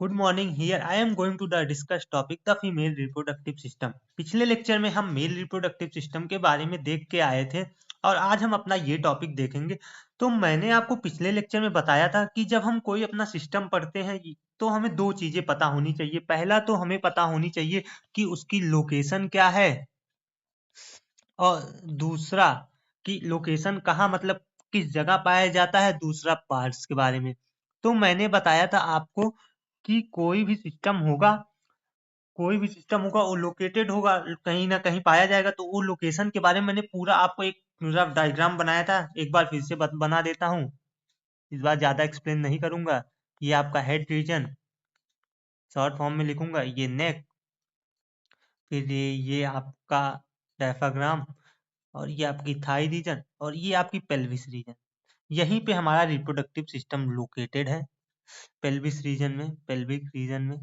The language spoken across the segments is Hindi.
Good morning here I am going to the discuss topic the female reproductive system. पिछले लेक्चर में हम मेल रिप्रोडक्टिव सिस्टम के बारे में देख के आए थे और आज हम अपना ये टॉपिक देखेंगे। तो मैंने आपको पिछले लेक्चर में बताया था कि जब हम कोई अपना सिस्टम पढ़ते हैं तो हमें दो चीजें पता होनी चाहिए। पहला तो हमें पता होनी चाहिए कि उसकी लोकेशन क्या है और दूसरा कि लोकेशन कहाँ मतलब किस जगह पाया जाता है। दूसरा पार्ट्स के बारे में तो मैंने बताया था आपको कि कोई भी सिस्टम होगा वो लोकेटेड होगा, कहीं ना कहीं पाया जाएगा। तो वो लोकेशन के बारे में मैंने पूरा आपको एक रफ डायग्राम बनाया था। एक बार फिर से बना देता हूँ। इस बार ज्यादा एक्सप्लेन नहीं करूंगा। ये आपका हेड रीजन, शॉर्ट फॉर्म में लिखूंगा ये नेक, फिर ये आपका डायफ्राग्राम, और ये आपकी थाई रीजन, और ये आपकी पेल्विस रीजन। यहीं पे हमारा रिप्रोडक्टिव सिस्टम लोकेटेड है। पेल्विक रीजन में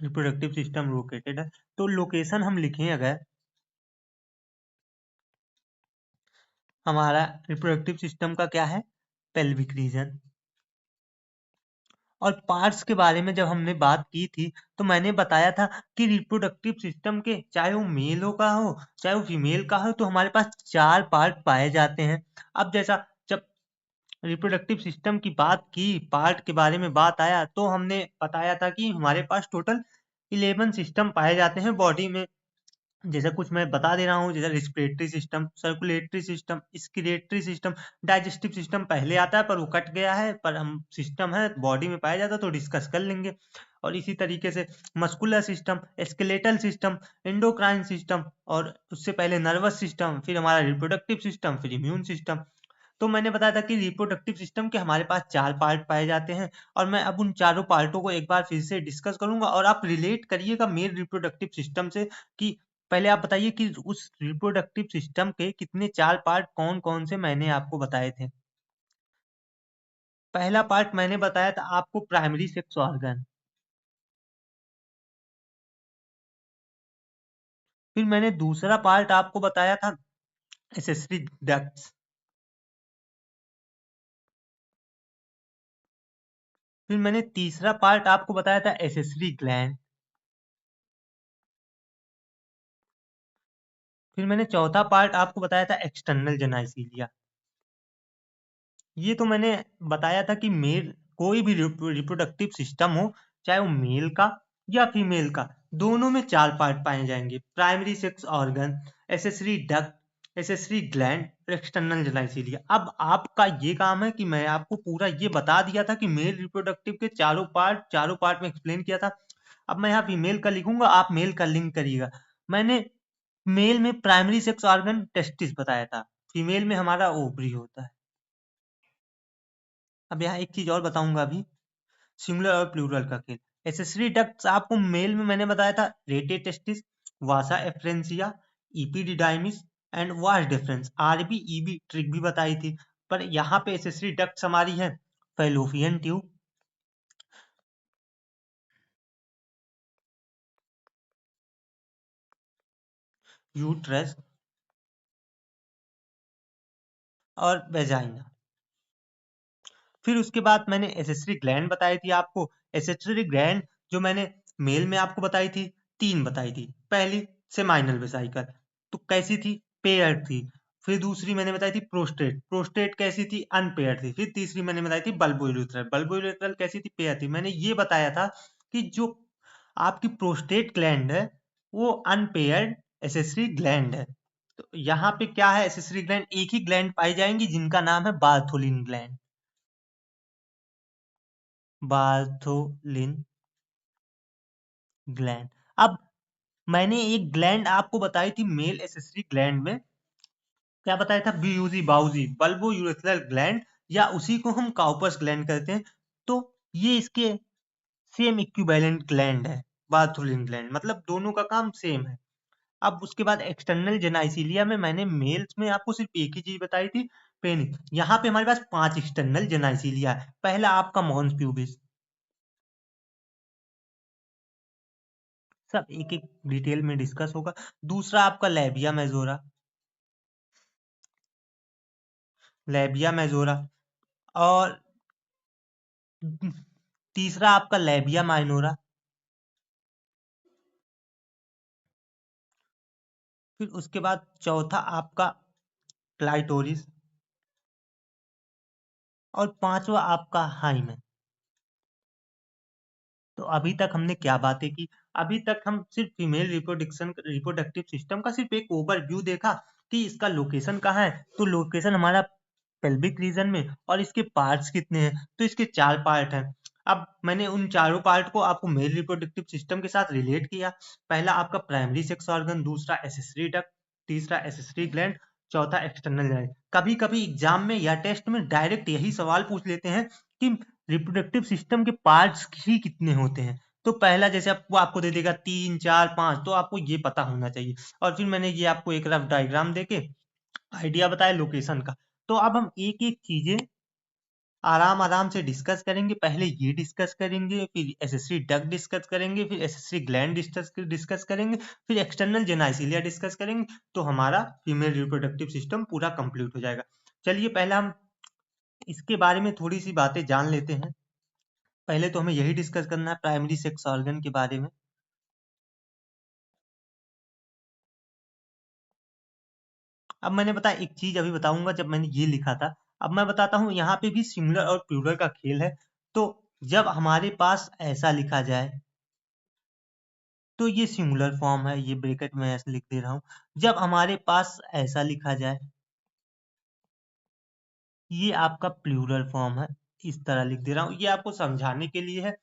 रिप्रोडक्टिव सिस्टम लोकेटेड है। तो लोकेशन हम लिखें अगर, हमारा रिप्रोडक्टिव सिस्टम का क्या है, पेल्विक रीजन। और पार्ट्स के बारे में जब हमने बात की थी तो मैंने बताया था कि रिप्रोडक्टिव सिस्टम के चाहे वो मेल का हो चाहे वो फीमेल का हो तो हमारे पास चार पार्ट पाए जाते हैं। अब जैसा जब रिप्रोडक्टिव सिस्टम की बात की, पार्ट के बारे में बात आया तो हमने बताया था कि हमारे पास टोटल 11 सिस्टम पाए जाते हैं बॉडी में। जैसा कुछ मैं बता दे रहा हूँ, जैसे respiratory system, circulatory system, excretory system, digestive system पहले आता है पर वो कट गया है, पर हम सिस्टम है बॉडी में पाया जाता है तो डिस्कस कर लेंगे। और इसी तरीके से muscular system, skeletal system, endocrine system, और उससे पहले नर्वस सिस्टम, फिर हमारा रिप्रोडक्टिव सिस्टम, फिर इम्यून सिस्टम। तो मैंने बताया था कि रिप्रोडक्टिव सिस्टम के हमारे पास चार पार्ट पाए जाते हैं। और मैं अब उन चारों पार्टों को एक बार फिर से डिस्कस करूंगा और आप रिलेट करिएगा मेल रिप्रोडक्टिव सिस्टम से। कि पहले आप बताइए कि उस रिप्रोडक्टिव सिस्टम के कितने चार पार्ट कौन कौन से मैंने आपको बताए थे। पहला पार्ट मैंने बताया था आपको प्राइमरी सेक्स ऑर्गन। फिर मैंने दूसरा पार्ट आपको बताया था एसेसरी डक्ट्स। फिर मैंने तीसरा पार्ट आपको बताया था एसेसरी ग्लैंड। फिर मैंने चौथा पार्ट आपको बताया था एक्सटर्नल जेनाइसिलिया। ये तो मैंने बताया था कि मेल कोई भी रिप्रोडक्टिव सिस्टम हो, चाहे वो मेल का या फीमेल का, दोनों में चार पार्ट पाए जाएंगे: primary sex organ, accessory duct, accessory gland, external genitalia. अब आपका ये काम है कि मैं आपको पूरा ये बता दिया था कि मेल रिप्रोडक्टिव के चारों पार्ट में एक्सप्लेन किया था। अब मैं यहाँ फीमेल का लिखूंगा, आप मेल का लिंक करिएगा। मैंने मेल में प्राइमरी सेक्स ऑर्गन टेस्टिस बताया था, फीमेल में हमारा ओवरी होता है। अब यहाँ एक चीज और बताऊंगा अभी, सिंगुलर और प्लूरल का खेल। एसेसरी डक्ट्स आपको मेल में मैंने बताया था rete testis, vasa efferentia, epididymis and vas deferens, RB EB trick भी बताई थी। पर यहाँ पे एसेसरी डक्ट्स हमारी है फैलोपियन ट्यूब, यूट्रस और वेजाइना। फिर उसके बाद मैंने एसेसरी ग्लैंड बताई थी आपको। एसेसरी ग्लैंड जो मैंने मेल में आपको बताई थी, तीन बताई थी। पहली सेमाइनल वेसिकल, तो कैसी थी, पेयर थी। फिर दूसरी मैंने बताई थी प्रोस्टेट, प्रोस्टेट कैसी थी, अनपेयर थी। फिर तीसरी मैंने बताई थी बल्बो यूरेथ्रल, बल्बो यूरेथ्रल कैसी थी, पेयर थी। मैंने ये बताया था कि जो आपकी प्रोस्टेट ग्लैंड है वो अनपेयर्ड एसेसरी ग्लैंड है। तो यहाँ पे क्या है, एसेसरी ग्लैंड एक ही ग्लैंड पाई जाएंगी जिनका नाम है बार्थोलिन ग्लैंड, बार्थोलिन ग्लैंड। अब मैंने एक ग्लैंड आपको बताई थी मेल एसेसरी ग्लैंड में, क्या बताया था, बीयूजी बाउजी, बल्बो यूरेथ्रल ग्लैंड, या उसी को हम काउपर्स ग्लैंड कहते हैं। तो ये इसके सेम इक्विवेलेंट ग्लैंड है, बार्थोलिन ग्लैंड, मतलब दोनों का काम सेम है। अब उसके बाद एक्सटर्नल जेनाइसिलिया में मैंने मेल्स में आपको सिर्फ एक ही चीज बताई थी, पेनिस। यहाँ पे हमारे पास 5 एक्सटर्नल जेनाइसिलिया है। पहला आपका मॉन्स प्यूबिस, सब एक एक डिटेल में डिस्कस होगा। दूसरा आपका लेबिया मेजोरा, लेबिया मेजोरा। और तीसरा आपका लेबिया माइनोरा, फिर उसके बाद चौथा आपका क्लाइटोरिस, और पांचवा आपका हाइमेन। तो अभी तक हमने क्या बातें की? अभी तक हम सिर्फ फीमेल रिप्रोडक्टिव सिस्टम का सिर्फ एक ओवरव्यू देखा कि इसका लोकेशन कहाँ है। तो लोकेशन हमारा पेल्विक रीजन में, और इसके पार्ट्स कितने हैं? तो इसके 4 पार्ट हैं। अब मैंने उन चारों पार्ट को आपको मेल रिप्रोडक्टिव सिस्टम के साथ रिलेट किया। पहला आपका प्राइमरी सेक्स ऑर्गन, दूसरा एसेसरी डक्ट, तीसरा एसेसरी ग्लैंड, चौथा एक्सटर्नल ग्लैंड। कभी कभी एग्जाम में या टेस्ट में डायरेक्ट यही सवाल पूछ लेते हैं कि रिप्रोडक्टिव सिस्टम के पार्ट्स ही कितने होते हैं। तो पहला जैसे आपको आपको दे देगा 3, 4, 5, तो आपको ये पता होना चाहिए। और फिर मैंने ये आपको एक रफ डायग्राम देके आइडिया बताया लोकेशन का। तो अब हम एक एक चीजें आराम आराम से डिस्कस करेंगे। पहले ये डिस्कस करेंगे, फिर एसेसरी डक्ट डिस्कस करेंगे, फिर एसेसरी ग्लैंड डिस्कस करेंगे, फिर एक्सटर्नल जेनाइसिलिया डिस्कस करेंगे। तो हमारा फीमेल रिप्रोडक्टिव सिस्टम पूरा कंप्लीट हो जाएगा। चलिए पहले हम इसके बारे में थोड़ी सी बातें जान लेते हैं। पहले तो हमें यही डिस्कस करना है प्राइमरी सेक्स ऑर्गन के बारे में। अब मैंने बताया एक चीज अभी बताऊंगा, जब मैंने ये लिखा था। अब मैं बताता हूँ, यहाँ पे भी सिंगुलर और प्लूरल का खेल है। तो जब हमारे पास ऐसा लिखा जाए तो ये सिंगुलर फॉर्म है, ये ब्रैकेट में ऐसे लिख दे रहा हूँ। जब हमारे पास ऐसा लिखा जाए, ये आपका प्लूरल फॉर्म है, इस तरह लिख दे रहा हूँ, ये आपको समझाने के लिए है।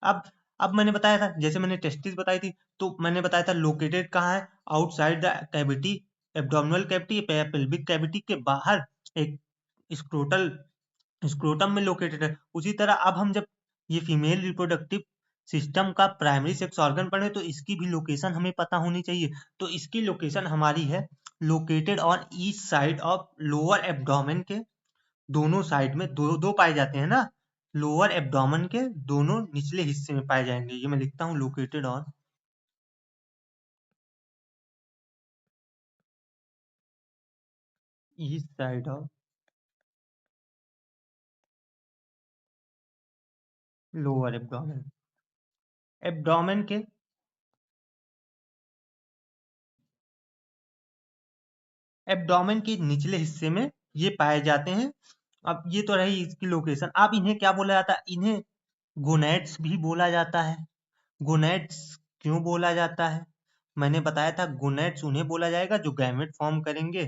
अब अब मैंने बताया था, जैसे मैंने टेस्टिस बताई थी, तो मैंने बताया था लोकेटेड कहाँ है? Outside the cavity, abdominal cavity, pelvic cavity के बाहर एक स्क्रोटल स्क्रोटम में लोकेटेड है। उसी तरह अब हम जब ये फीमेल रिप्रोडक्टिव सिस्टम का प्राइमरी सेक्स ऑर्गन पढ़े, तो इसकी भी लोकेशन हमें पता होनी चाहिए। तो इसकी लोकेशन हमारी है located on east side of lower abdomen के दोनों साइड में, दो दो पाए जाते हैं ना, लोअर एब्डोमेन के दोनों निचले हिस्से में पाए जाएंगे। ये मैं लिखता हूँ located on east side of lower abdomen. Abdomen के एब्डोमेन के निचले हिस्से में ये पाए जाते हैं। अब ये तो रही इसकी लोकेशन। अब इन्हें क्या बोला जाता है? इन्हें गोनेड्स भी बोला जाता है। गोनेड्स क्यों बोला जाता है? मैंने बताया था गोनेड्स उन्हें बोला जाएगा जो गैमेट फॉर्म करेंगे,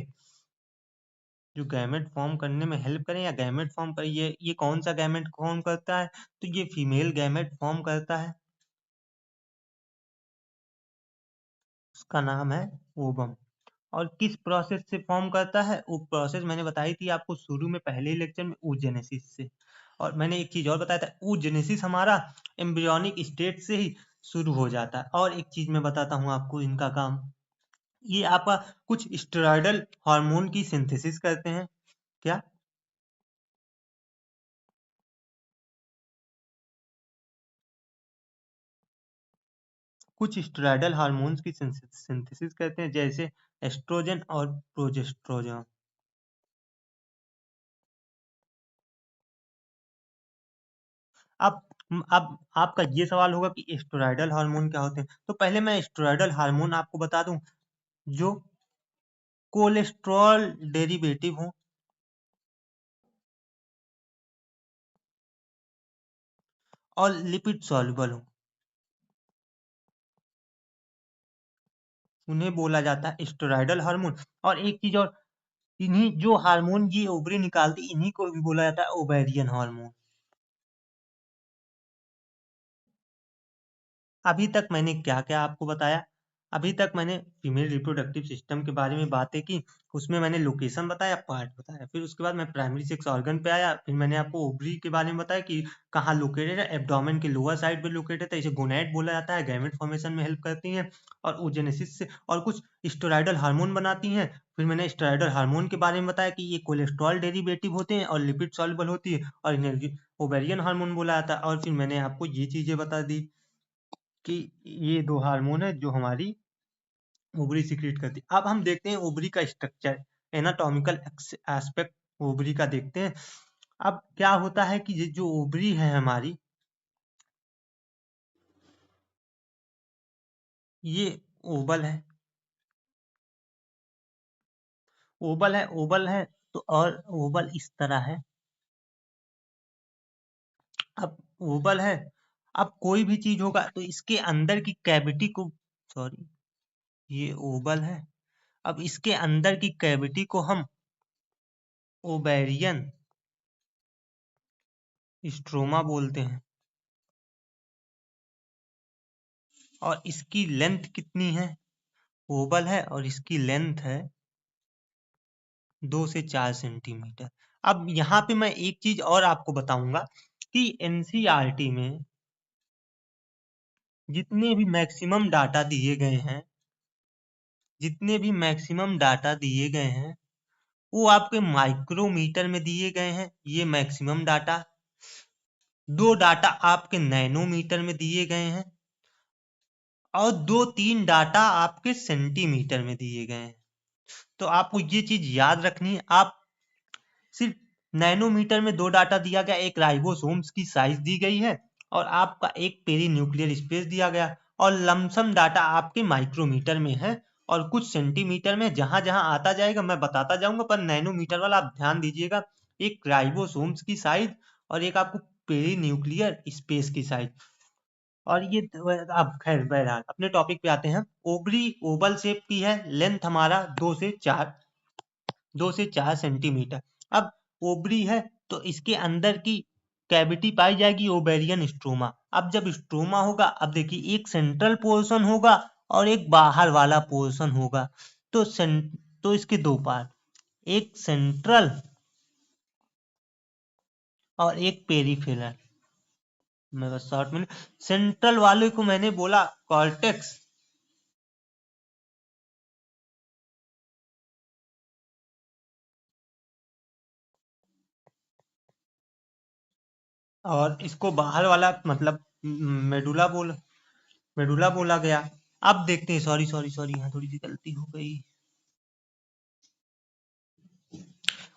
जो गैमेट फॉर्म करने में हेल्प करें, या गैमेट फॉर्म कर, ये कौन सा गैमेट फॉर्म करता है? तो ये फीमेल गैमेट फॉर्म करता है, उसका नाम है ओवम। और किस प्रोसेस से फॉर्म करता है? वो प्रोसेस मैंने बताई थी आपको शुरू में, पहले ही लेक्चर में, oogenesis से। और मैंने एक चीज और बताया था, oogenesis हमारा एम्ब्रियोनिक स्टेट से ही शुरू हो जाता है। और एक चीज मैं बताता हूँ आपको इनका काम, ये आपका कुछ स्टेरॉयडल हार्मोन की सिंथेसिस करते हैं। क्या? कुछ स्टेरॉयडल हार्मोन्स की सिंथेसिस करते हैं, जैसे एस्ट्रोजन और प्रोजेस्ट्रोजन। अब आपका ये सवाल होगा कि स्टेरॉयडल हार्मोन क्या होते हैं? तो पहले मैं स्टेरॉयडल हार्मोन आपको बता दूं, जो कोलेस्ट्रॉल डेरिवेटिव हो, और लिपिड सॉल्युबल हो, उन्हें बोला जाता है स्टेरॉयडल हार्मोन। और एक चीज और, इन्हीं जो हार्मोन ये ओवरी निकालती, इन्हीं को भी बोला जाता है ओवेरियन हार्मोन। अभी तक मैंने क्या-क्या आपको बताया? अभी तक मैंने फीमेल रिप्रोडक्टिव सिस्टम के बारे में बातें की, उसमें मैंने लोकेशन बताया, पार्ट बताया, फिर उसके बाद मैं प्राइमरी सेक्स ऑर्गन पे आया, फिर मैंने आपको ओवरी के बारे में बताया कि कहाँ लोकेटेड है, एब्डोमेन के लोअर साइड पे लोकेटेड है, इसे गोनैड बोला जाता है, गैमेट फॉर्मेशन में हेल्प करती हैं, और oogenesis से, और कुछ स्टेरॉयडल हार्मोन बनाती हैं। फिर मैंने स्टेरॉयडल हार्मोन के बारे में बताया कि ये कोलेस्ट्रॉल डेरिवेटिव होते हैं और लिपिड सॉल्युबल होती है, और इन्हें ओवेरियन हार्मोन बोला जाता है। और फिर मैंने आपको ये चीजें बता दी कि ये दो हार्मोन है जो हमारी ओवरी सिक्रीट करती है। अब हम देखते हैं ओवरी का स्ट्रक्चर, एनाटॉमिकल एस्पेक्ट ओवरी का देखते हैं। अब क्या होता है कि ये जो ओवरी है हमारी, ये ओवल है, ओवल है, ओवल है। तो और ओवल इस तरह है। अब ओवल है, अब कोई भी चीज होगा तो इसके अंदर की कैविटी को, सॉरी, ये ओवल है। अब इसके अंदर की कैविटी को हम ओवेरियन स्ट्रोमा बोलते हैं। और इसकी लेंथ कितनी है? ओवल है और इसकी लेंथ है 2 से 4 सेंटीमीटर। अब यहाँ पे मैं एक चीज और आपको बताऊंगा कि एनसीईआरटी में जितने भी मैक्सिमम डाटा दिए गए हैं, जितने भी मैक्सिमम डाटा दिए गए हैं वो आपके माइक्रोमीटर में दिए गए हैं, ये मैक्सिमम डाटा। दो डाटा आपके नैनोमीटर में दिए गए हैं और 2-3 डाटा आपके सेंटीमीटर में दिए गए हैं। तो आपको ये चीज याद रखनी है। आप सिर्फ नैनोमीटर में 2 डाटा दिया गया, एक राइबोसोम्स की साइज दी गई है और आपका एक पेरी न्यूक्लियर स्पेस दिया गया, और लमसम डाटा आपके माइक्रोमीटर में है और कुछ सेंटीमीटर में। जहां जहां आता जाएगा मैं बताता जाऊंगा, पर नैनोमीटर वाला आप ध्यान दीजिएगा। एक राइबोसोम्स की साइज और एक आपको पेरी न्यूक्लियर स्पेस की साइज। और ये अब खैर बहरहाल अपने टॉपिक पे आते हैं। ओवरी ओवल शेप की है, लेंथ हमारा 2 से 4 सेंटीमीटर। अब ओवरी है तो इसके अंदर की कैविटी पाई जाएगी ओवेरियन स्ट्रोमा। अब जब स्ट्रोमा होगा, अब देखिए एक सेंट्रल पोर्शन होगा और एक बाहर वाला पोर्शन होगा। तो तो इसके दो पार्ट, एक सेंट्रल और एक पेरिफेरल। मैं बस शॉर्ट में, सेंट्रल वाले को मैंने बोला कॉर्टेक्स, और इसको बाहर वाला मतलब मेडुला मेडुला बोला गया। अब देखते हैं, सॉरी सॉरी सॉरी, यहाँ थोड़ी सी गलती हो गई।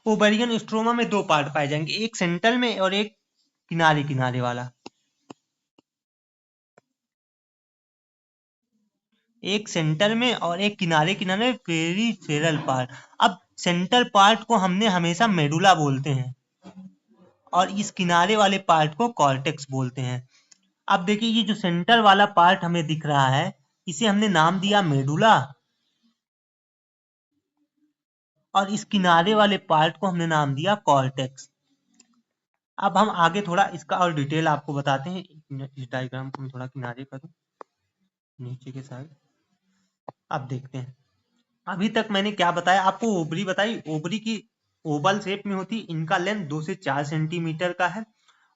ओवेरियन स्ट्रोमा में 2 पार्ट पाए जाएंगे, एक सेंट्रल में और एक किनारे किनारे वाला। एक सेंटर में और एक किनारे किनारे पेरिफेरल पार्ट। अब सेंटर पार्ट को हमने हमेशा मेडुला बोलते हैं और इस किनारे वाले पार्ट को कॉर्टेक्स बोलते हैं। अब देखिए ये जो सेंटर वाला पार्ट हमें दिख रहा है, इसे हमने नाम दिया मेडुला, और इस किनारे वाले पार्ट को हमने नाम दिया कॉर्टेक्स। अब हम आगे थोड़ा इसका और डिटेल आपको बताते हैं। इस डायग्राम को मैं थोड़ा किनारे करूं, नीचे के साइड। अब देखते हैं, अभी तक मैंने क्या बताया आपको। ओवरी बताई, ओवरी की ओवल शेप में होती, इनका लेंथ 2 से 4 सेंटीमीटर का है।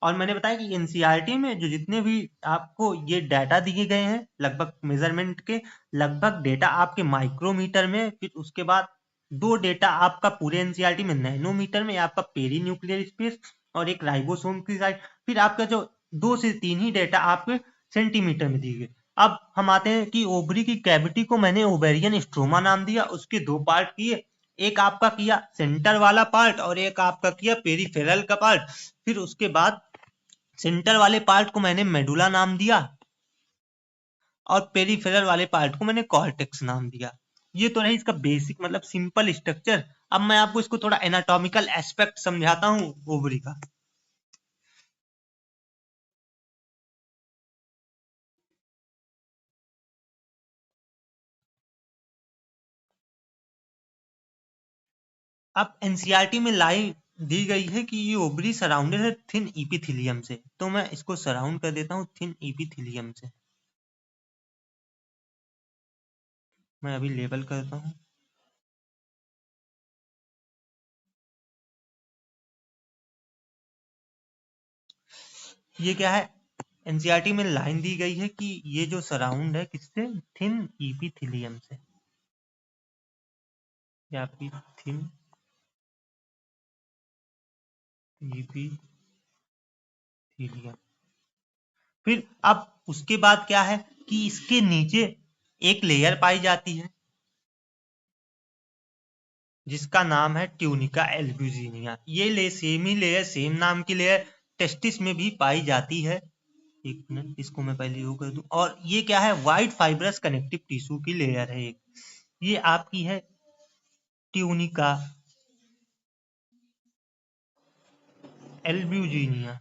और मैंने बताया कि एनसीईआरटी में जो जितने भी आपको ये डाटा दिए गए हैं लगभग मेजरमेंट के, लगभग डेटा आपके माइक्रोमीटर में, फिर उसके बाद 2 डेटा आपका पूरे एनसीईआरटी में नैनोमीटर में, आपका पेरी न्यूक्लियर स्पेस और एक राइबोसोम की साइज। फिर आपका जो 2 से 3 ही डेटा आपके सेंटीमीटर में दिए गए। अब हम आते हैं कि ओवरी की कैविटी को मैंने ओवेरियन स्ट्रोमा नाम दिया, उसके 2 पार्ट किए। एक आपका किया सेंटर वाला पार्ट और एक आपका किया पेरिफेरल का पार्ट। फिर उसके बाद सेंटर वाले पार्ट को मैंने मेडुला नाम दिया और पेरिफेरल वाले पार्ट को मैंने कॉर्टेक्स नाम दिया। ये तो रही इसका बेसिक मतलब सिंपल स्ट्रक्चर। अब मैं आपको इसको थोड़ा एनाटॉमिकल एस्पेक्ट समझाता हूँ ओवरी का। अब एनसीईआरटी में लाइन दी गई है कि ये ओवरी सराउंडेड है थिन इपिथीलियम से, तो मैं इसको सराउंड कर देता हूँ थिन इपिथीलियम से। मैं अभी लेबल करता हूँ। ये क्या है, एनसीईआरटी में लाइन दी गई है कि ये जो सराउंड है किससे, थिन इपिथीलियम से, या आपकी थिन इपिथीलियम। फिर अब उसके बाद क्या है कि इसके नीचे एक लेयर पाई जाती है जिसका नाम है ट्यूनिका एल्ब्यूजिनिया। ये सेम ही लेयर, सेम नाम की लेयर टेस्टिस में भी पाई जाती है। एक मिनट, इसको मैं पहले वो कर दूं। और ये क्या है, वाइट फाइब्रस कनेक्टिव टिश्यू की लेयर है एक। ये आपकी है ट्यूनिका एल्ब्यूजिनिया।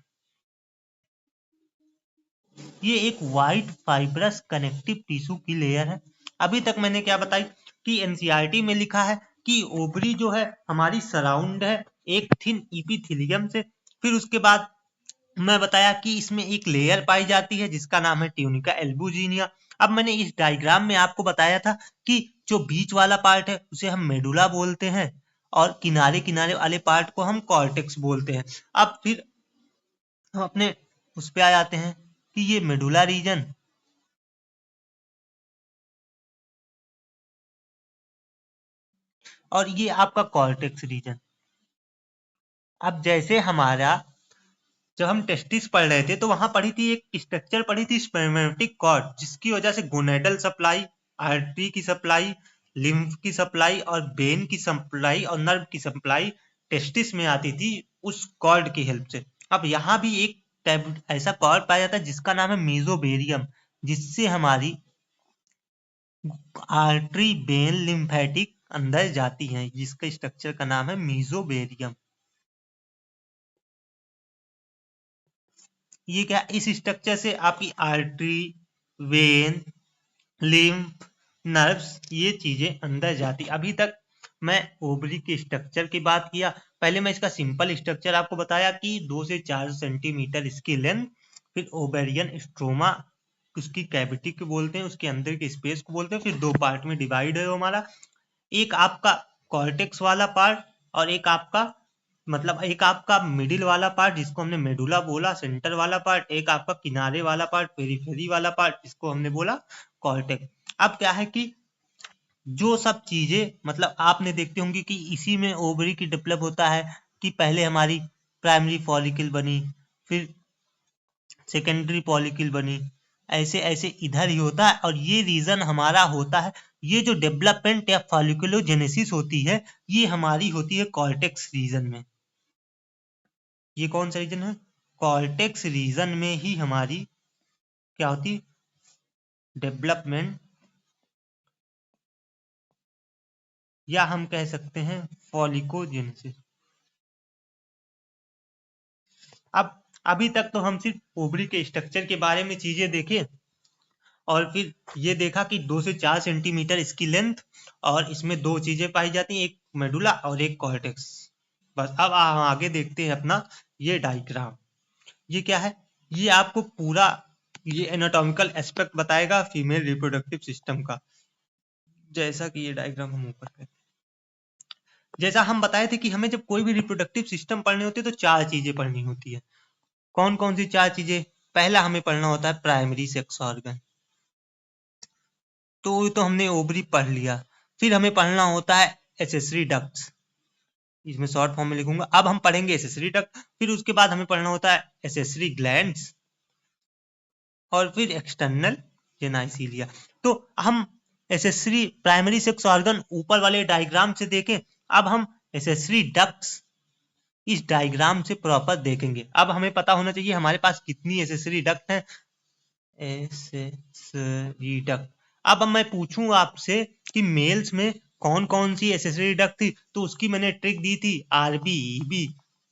ये एक वाइट फाइब्रस कनेक्टिव टिश्यू की लेयर है। अभी तक मैंने क्या बताई कि एनसीईआरटी में लिखा है कि ओवरी जो है हमारी सराउंड है एक थिन इपिथेलियम से। फिर उसके बाद मैं बताया कि इसमें एक लेयर पाई जाती है जिसका नाम है ट्यूनिका एल्बुजिनिया। अब मैंने इस डायग्राम में आपको बताया था कि जो बीच वाला पार्ट है उसे हम मेडुला बोलते हैं और किनारे किनारे वाले पार्ट को हम कॉर्टेक्स बोलते हैं। अब फिर हम अपने उस पे आ जाते हैं कि ये मेडुला रीजन और ये आपका कॉर्टेक्स रीजन। अब जैसे हमारा जब हम टेस्टिस पढ़ रहे थे तो वहां पढ़ी थी एक स्ट्रक्चर पढ़ी थी स्पर्मेटिक कॉर्ड, जिसकी वजह से गोनेडल सप्लाई, आर्टरी की सप्लाई, लिम्फ की सप्लाई और वेन की सप्लाई और नर्व की सप्लाई टेस्टिस में आती थी उस कॉर्ड की हेल्प से। अब यहाँ भी एक टाइप ऐसा कॉर्ड पाया जाता है जिसका नाम है मीजोबेरियम, जिससे हमारी आर्टरी वेन लिम्फेटिक अंदर जाती हैं, जिसका स्ट्रक्चर का नाम है मीजोबेरियम। ये क्या, इस स्ट्रक्चर से आपकी आर्टरी, वेन, लिम्फ, नर्व्स ये चीजें अंदर जाती। अभी तक मैं ओवरी के स्ट्रक्चर की बात किया। पहले मैं इसका सिंपल स्ट्रक्चर आपको बताया कि 2 से 4 सेंटीमीटर इसकी लेंथ। फिर ओवेरियन स्ट्रोमा उसकी कैविटी को बोलते हैं, उसके अंदर के स्पेस को बोलते हैं। फिर दो पार्ट में डिवाइड है हमारा, एक आपका कॉर्टेक्स वाला पार्ट और एक आपका मतलब एक आपका मिडिल वाला पार्ट जिसको हमने मेडुला बोला, सेंटर वाला पार्ट, एक आपका किनारे वाला पार्ट, पेरीफेरी वाला पार्ट जिसको हमने बोला कॉर्टेक्स। अब क्या है कि जो सब चीजें मतलब आपने देखते होंगे कि इसी में ओवरी की डेवलप होता है कि पहले हमारी प्राइमरी फॉलिकल बनी, फिर सेकेंडरी फॉलिकल बनी, ऐसे ऐसे इधर ही होता है। और ये रीजन हमारा होता है, ये जो डेवलपमेंट या फॉलिकुलोजेनेसिस होती है ये हमारी होती है कॉर्टेक्स रीजन में। ये कौन सा रीजन है, कॉर्टेक्स रीजन में ही हमारी क्या होती, डेवलपमेंट या हम कह सकते हैं फॉलिकोजेनेसिस। अब अभी तक तो हम सिर्फ ओवरी के स्ट्रक्चर के बारे में चीजें देखे और फिर ये देखा कि 2 से 4 सेंटीमीटर इसकी लेंथ और इसमें दो चीजें पाई जाती हैं, एक मेडुला और एक कॉर्टेक्स। बस अब हम आगे देखते हैं अपना ये डायग्राम। ये क्या है, ये आपको पूरा ये एनाटॉमिकल एस्पेक्ट बताएगा फीमेल रिप्रोडक्टिव सिस्टम का। जैसा कि ये डायग्राम हम ऊपर पे, जैसा हम बताए थे कि हमें जब कोई भी रिप्रोडक्टिव सिस्टम पढ़नी होती है तो चार चीजें पढ़नी होती है। कौन कौन सी चार चीजें, पहला हमें पढ़ना होता है प्राइमरी सेक्स ऑर्गन, तो वो तो हमने ओवरी पढ़ लिया। फिर हमें पढ़ना होता है एसेसरी डक्ट्स, इसमें शॉर्ट फॉर्म में लिखूंगा। अब हम पढ़ेंगे एसेसरी डक्ट। फिर उसके बाद हमें पढ़ना होता है एसेसरी ग्लैंड्स और फिर एक्सटर्नल जेनाइसिलिया। तो हम एसेसरी प्राइमरी सेक्स ऑर्गन ऊपर वाले डायग्राम से देखें, अब हम एसेसरी डक्ट्स इस डायग्राम से प्रॉपर देखेंगे। अब हमें पता होना चाहिए हमारे पास कितनी एसेसरी डक्ट है, एसेसरी डक्ट। अब मैं पूछूं आपसे कि मेल्स में कौन कौन सी एसेसरी डक्ट थी, तो उसकी मैंने ट्रिक दी थी, आरबी, ईबी,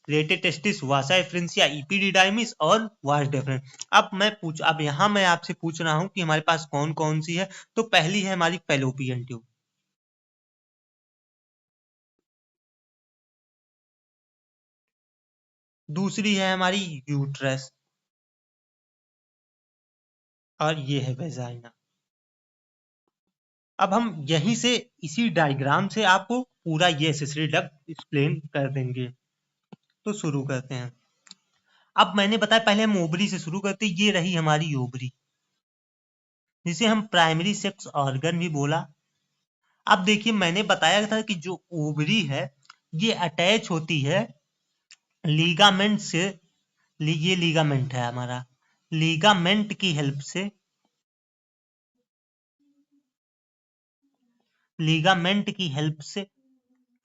रेटे टेस्टिस, वासा एफ्रेंसिया, इपीडिडाइमिस और वास डेफरेंस। अब यहाँ मैं आपसे पूछ रहा हूँ कि हमारे पास कौन कौन सी है। तो पहली है हमारी फेलोपियन ट्यूब, दूसरी है हमारी यूट्रस और ये है वेजाइना। अब हम यहीं से इसी डायग्राम से आपको पूरा ये एसेसरी डक्ट एक्सप्लेन कर देंगे। तो शुरू करते हैं। अब मैंने बताया पहले हम ओवरी से शुरू करते, ये रही हमारी ओवरी जिसे हम प्राइमरी सेक्स ऑर्गन भी बोला। अब देखिए मैंने बताया था कि जो ओवरी है ये अटैच होती है लीगामेंट से, ये लीगामेंट है हमारा, लीगामेंट की हेल्प से, लीगामेंट की हेल्प से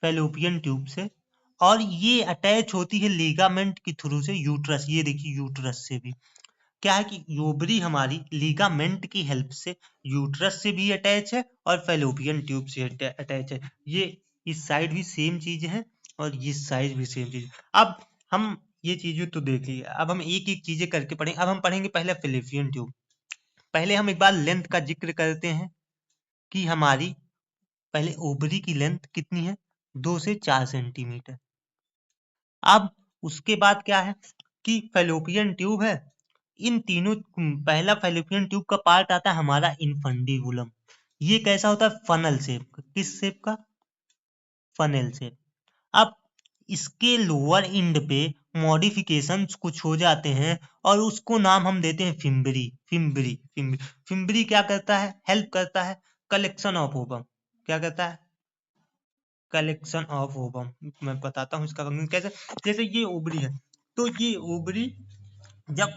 फेलोपियन ट्यूब से, और ये अटैच होती है लीगामेंट के थ्रू से यूट्रस, ये देखिए यूट्रस से भी। क्या है कि ओवरी हमारी लिगामेंट की हेल्प से यूट्रस से भी अटैच है और फेलोपियन ट्यूब से अटैच है। ये इस साइड भी सेम चीज है और इस साइड भी सेम चीज। अब हम ये चीजें तो देख ली, अब हम एक एक चीजें करके पढ़ेंगे। अब हम पढ़ेंगे पहले फेलोपियन ट्यूब। पहले हम एक बार लेंथ का जिक्र करते हैं कि हमारी पहले ओवरी की लेंथ कितनी है, 2 से 4 सेंटीमीटर। अब उसके बाद क्या है कि फेलोपियन ट्यूब है, इन तीनों, पहला फेलोपियन ट्यूब का पार्ट आता है हमारा इनफंडीबुलम। ये कैसा होता है, फनल शेप का। किस शेप का, फनल शेप। अब इसके लोअर एंड पे मॉडिफिकेशंस कुछ हो जाते हैं और उसको नाम हम देते हैं फिम्बरी। फिम्बरी क्या करता है, हेल्प करता है कलेक्शन ऑफ ओवम। क्या करता है, कलेक्शन ऑफ ओवम। मैं बताता हूँ इसका फंक्शन कैसे। जैसे ये ओवरी है, तो ये ओवरी जब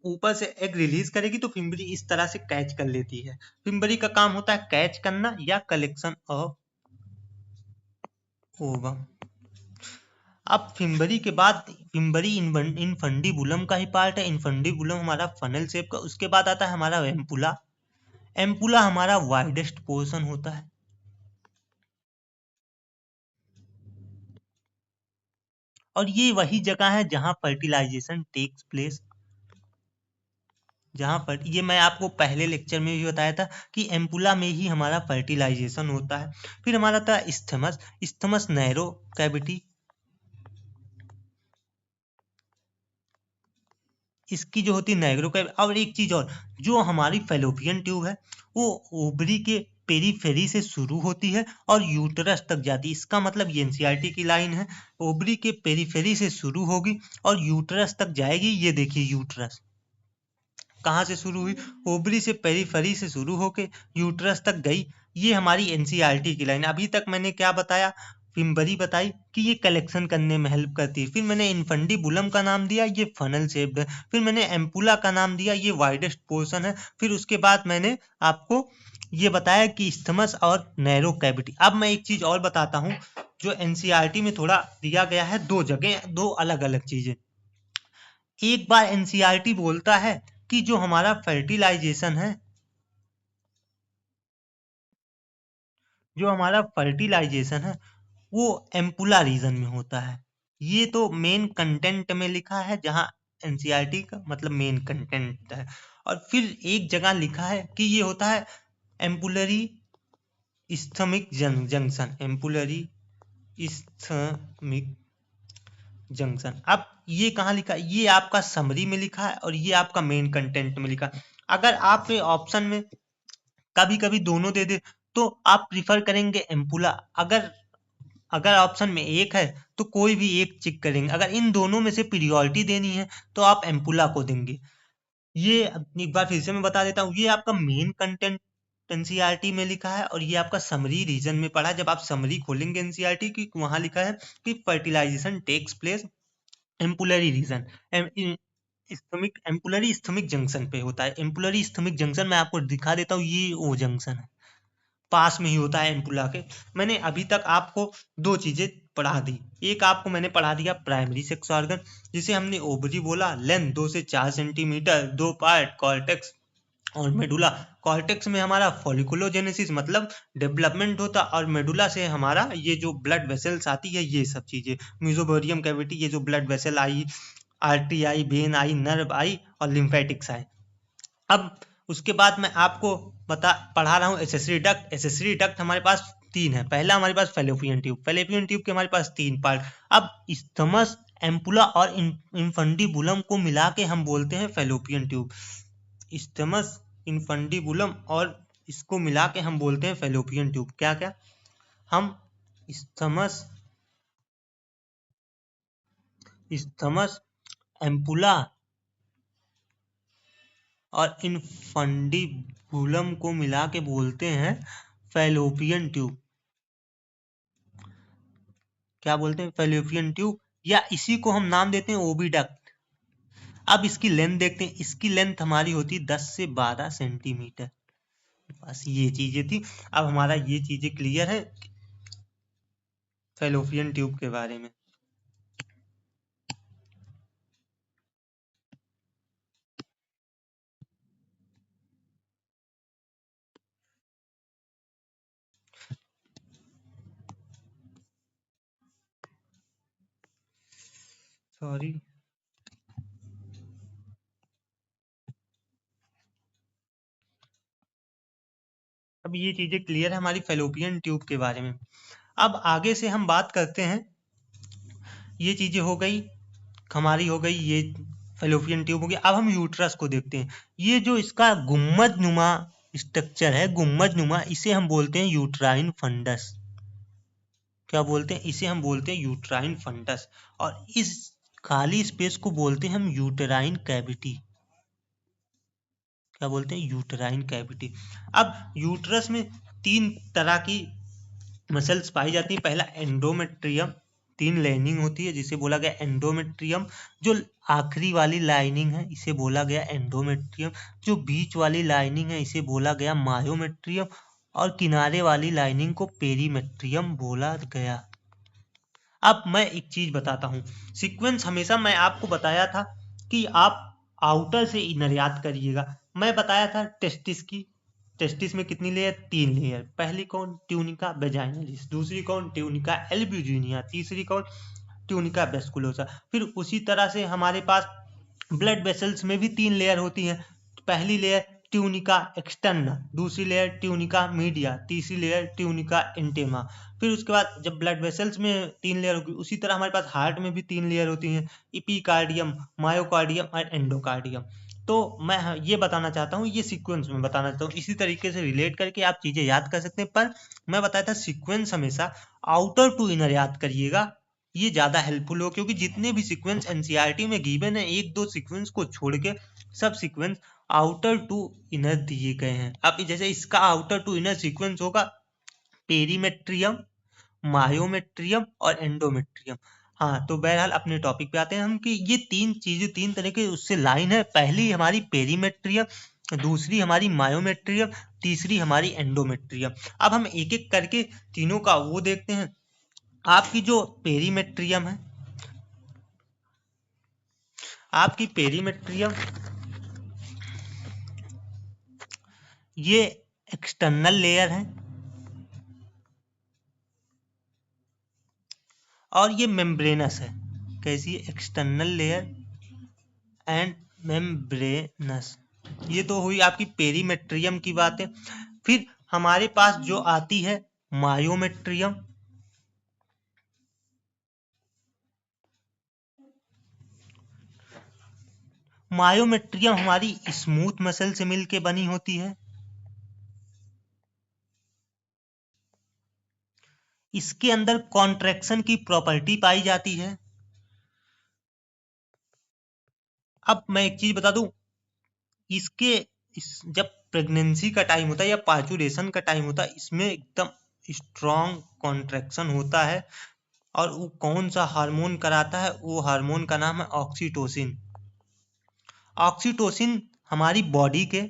ऊपर से एग रिलीज करेगी तो फिम्बरी इस तरह से कैच कर लेती है। फिम्बरी का काम होता है कैच करना या कलेक्शन ऑफ ओवम। अब फिम्बरी के बाद, फिम्बरी इनफंडीबुलम का ही पार्ट है। इनफंडीबुलम हमारा फनल शेप का। उसके बाद आता है हमारा एम्पुला। एम्पुला हमारा वाइडेस्ट पोर्शन होता है। और ये वही जगह है जहां फर्टिलाइजेशन टेक्स प्लेस। जहां पर ये मैं आपको पहले लेक्चर में भी बताया था कि एम्पुला में ही हमारा फर्टिलाइजेशन होता है। फिर हमारा था इस्थमस। Isthmus narrow cavity. इसकी जो होती है नैग्रो कैविटी। और एक चीज और, जो हमारी फेलोपियन ट्यूब है वो ओवरी के पेरीफेरी से शुरू होती है और यूटरस तक जाती है। इसका मतलब ये एनसीईआरटी की लाइन है, ओवरी के पेरीफेरी से शुरू होगी और यूटरस तक जाएगी। ये देखिए यूटरस कहाँ से शुरू हुई, ओवरी से पेरीफेरी से शुरू होके यूटरस तक गई। ये हमारी एनसीईआरटी की लाइन। अभी तक मैंने क्या बताया, फिम्बरी बताई कि ये कलेक्शन करने में हेल्प करती है। फिर मैंने इनफंडीबुलम का नाम दिया, ये फनल शेप्ड है। फिर मैंने एम्पुला का नाम दिया, ये वाइडेस्ट पोर्शन है। फिर उसके बाद मैंने आपको ये बताया कि इस्थमस और नैरो कैविटी। अब मैं एक चीज और बताता हूँ जो एनसीईआरटी में थोड़ा दिया गया है, दो जगह दो अलग अलग चीजें। एक बार एनसीईआरटी बोलता है कि जो हमारा फर्टिलाइजेशन है, जो हमारा फर्टिलाइजेशन है वो एम्पुला रीजन में होता है। ये तो मेन कंटेंट में लिखा है, जहां एनसीईआरटी का मतलब मेन कंटेंट है। और फिर एक जगह लिखा है कि ये होता है ampullary isthmic junction. Ampullary isthmic junction. अब ये कहाँ लिखा है, ये आपका समरी में लिखा है और ये आपका मेन कंटेंट में लिखा है। अगर आप ऑप्शन में कभी कभी दोनों दे दे तो आप प्रिफर करेंगे एम्पुला। अगर अगर ऑप्शन में एक है तो कोई भी एक चिक करेंगे। अगर इन दोनों में से प्रियोरिटी देनी है तो आप एम्पुला को देंगे। ये एक बार फिर से मैं बता देता हूँ, ये आपका मेन कंटेंट एनसीईआरटी में लिखा है और ये आपका समरी रीजन में पढ़ा है। जब आप समरी खोलेंगे एनसीईआरटी की, वहां लिखा है कि fertilisation takes place ampullary region, isthmic ampullary isthmic junction पे होता है। एम्पुलरी इस्थमिक जंक्शन मैं आपको दिखा देता हूँ, ये वो जंक्शन है, पास में ही होता है एम्पुला के। मैंने अभी तक आपको दो चीजें पढ़ा दी। एक आपको मैंने पढ़ा दिया प्राइमरी सेक्स ऑर्गन, जिसे हमने ओवरी बोला, लेंथ 2 से 4 सेंटीमीटर, दो पार्ट, कॉर्टेक्स और मेडुला। कॉर्टेक्स में हमारा फॉलिकुलोजेनेसिस मतलब डेवलपमेंट होता, और मेडुला से हमारा ये जो ब्लड वेसल्स आती है ये सब चीजें। मीजोबोरियम कैविटी, ये जो ब्लड वेसल आई, आर्टरी आई, वेन आई, नर्व आई और लिम्फेटिक्स आई। अब उसके बाद मैं आपको पढ़ा रहा हूँ एसेसरी डक्ट। एसेसरी डक्ट हमारे पास तीन है। पहला हमारे पास फेलोपियन ट्यूब। फेलोपियन ट्यूब के हमारे पास तीन पार्ट। अब इस्थमस, एम्पुला और इनफंडीबुलम को मिला के हम बोलते हैं फेलोपियन ट्यूब। इस्थमस, इनफंडीबुलम और इसको मिला के हम बोलते हैं फेलोपियन ट्यूब। क्या क्या, हम इस्थमस, इस्थमस, एम्पुला और इनफंडीबुलम को मिला के बोलते हैं फेलोपियन ट्यूब। क्या बोलते हैं, फेलोपियन ट्यूब, या इसी को हम नाम देते हैं ओविडक्ट। अब इसकी लेंथ देखते हैं। इसकी लेंथ हमारी होती है 10 से 12 सेंटीमीटर। बस ये चीजें थी। अब हमारा ये चीजें क्लियर है फेलोपियन ट्यूब के बारे में। सॉरी। अब ये चीजें क्लियर है हमारी फेलोपियन ट्यूब के बारे में। अब आगे से हम बात करते हैं, ये चीजें हो गई हमारी, हो गई ये फेलोपियन ट्यूब हो गई। अब हम यूट्रस को देखते हैं। ये जो इसका गुम्मद नुमा स्ट्रक्चर है, गुम्मद नुमा, इसे हम बोलते हैं यूट्राइन फंडस। क्या बोलते हैं? इसे हम बोलते हैं यूट्राइन फंडस। और इस खाली स्पेस को बोलते हैं हम यूटेराइन कैविटी। क्या बोलते हैं? Uterine cavity. अब यूट्रस में तीन तरह की मसल्स पाई जाती है। पहला एंडोमेट्रियम, तीन लाइनिंग होती है जिसे बोला गया एंडोमेट्रियम। जो आखिरी वाली लाइनिंग है इसे बोला गया एंडोमेट्रियम। जो बीच वाली लाइनिंग है इसे बोला गया मायोमेट्रियम। और किनारे वाली लाइनिंग को पेरीमेट्रियम बोला गया। अब मैं एक चीज बताता हूँ, सीक्वेंस हमेशा मैं आपको बताया था कि आप आउटर से इनर याद करिएगा। मैं बताया था टेस्टिस की, टेस्टिस में कितनी लेयर? तीन लेयर। पहली कौन? Tunica vaginalis. दूसरी कौन? Tunica albuginea. तीसरी कौन? ट्यूनिका वेस्कुलोसा। फिर उसी तरह से हमारे पास ब्लड वेसल्स में भी तीन लेयर होती हैं। पहली लेयर ट्यूनिका एक्सटर्ना, दूसरी लेयर ट्यूनिका मीडिया, तीसरी लेयर ट्यूनिका इंटेमा। फिर उसके बाद जब ब्लड वेसल्स में तीन लेयर होगी, उसी तरह हमारे पास हार्ट में भी तीन लेयर होती हैं, इपीकार्डियम, मायोकार्डियम और एंडोकार्डियम। तो मैं ये बताना चाहता हूँ, ये सीक्वेंस में बताना चाहता हूँ, इसी तरीके से रिलेट करके आप चीजें याद कर सकते हैं। पर मैं बताया था सीक्वेंस हमेशा आउटर टू इनर याद करिएगा, ये ज्यादा हेल्पफुल हो, क्योंकि जितने भी सीक्वेंस एनसीईआरटी में गिवन है, एक दो सीक्वेंस को छोड़ के सब सीक्वेंस आउटर टू इनर दिए गए हैं। अब जैसे इसका आउटर टू इनर सीक्वेंस होगा पेरीमेट्रियम, मायोमेट्रियम और एंडोमेट्रियम। हाँ, तो बहरहाल अपने टॉपिक पे आते हैं हम कि ये तीन चीजें, तीन तरह के उससे लाइन है। पहली हमारी पेरीमेट्रियम, दूसरी हमारी मायोमेट्रियम, तीसरी हमारी एंडोमेट्रियम। अब हम एक एक करके तीनों का वो देखते हैं। आपकी जो पेरीमेट्रियम है, आपकी पेरीमेट्रियम ये एक्सटर्नल लेयर है और ये मेम्ब्रेनस है। कैसी? External layer and membranes. ये तो हुई आपकी पेरीमेट्रियम की बातें। फिर हमारे पास जो आती है मायोमेट्रियम। मायोमेट्रियम हमारी स्मूथ मसल से मिलके बनी होती है। इसके अंदर कॉन्ट्रैक्शन की प्रॉपर्टी पाई जाती है। अब मैं एक चीज बता दूं, इसके जब प्रेगनेंसी का टाइम होता है या पार्चुरेशन का टाइम होता है, इसमें एकदम स्ट्रॉन्ग कॉन्ट्रैक्शन होता है। और वो कौन सा हार्मोन कराता है? वो हार्मोन का नाम है ऑक्सीटोसिन। ऑक्सीटोसिन हमारी बॉडी के